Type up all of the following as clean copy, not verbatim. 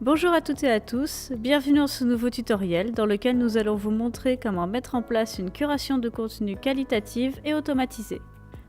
Bonjour à toutes et à tous, bienvenue dans ce nouveau tutoriel dans lequel nous allons vous montrer comment mettre en place une curation de contenu qualitative et automatisée.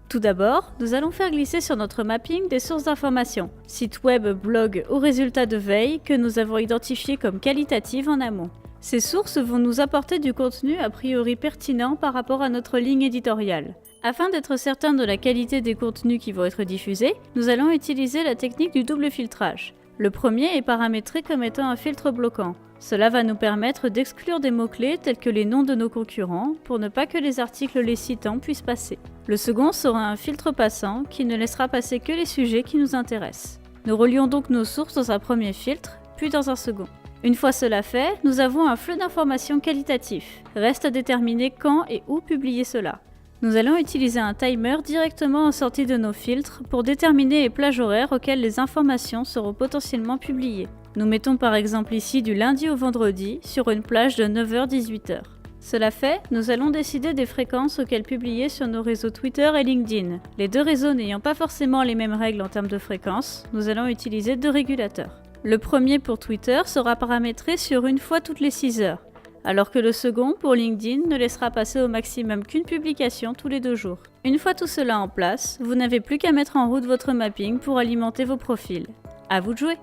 Tout d'abord, nous allons faire glisser sur notre mapping des sources d'informations, sites web, blogs ou résultats de veille que nous avons identifiés comme qualitatives en amont. Ces sources vont nous apporter du contenu a priori pertinent par rapport à notre ligne éditoriale. Afin d'être certain de la qualité des contenus qui vont être diffusés, nous allons utiliser la technique du double filtrage. Le premier est paramétré comme étant un filtre bloquant. Cela va nous permettre d'exclure des mots-clés tels que les noms de nos concurrents pour ne pas que les articles les citant puissent passer. Le second sera un filtre passant qui ne laissera passer que les sujets qui nous intéressent. Nous relions donc nos sources dans un premier filtre, puis dans un second. Une fois cela fait, nous avons un flux d'informations qualitatif. Reste à déterminer quand et où publier cela. Nous allons utiliser un timer directement en sortie de nos filtres pour déterminer les plages horaires auxquelles les informations seront potentiellement publiées. Nous mettons par exemple ici du lundi au vendredi sur une plage de 9h-18h. Cela fait, nous allons décider des fréquences auxquelles publier sur nos réseaux Twitter et LinkedIn. Les deux réseaux n'ayant pas forcément les mêmes règles en termes de fréquence, nous allons utiliser deux régulateurs. Le premier pour Twitter sera paramétré sur une fois toutes les 6 heures, alors que le second, pour LinkedIn, ne laissera passer au maximum qu'une publication tous les 2 jours. Une fois tout cela en place, vous n'avez plus qu'à mettre en route votre mapping pour alimenter vos profils. À vous de jouer!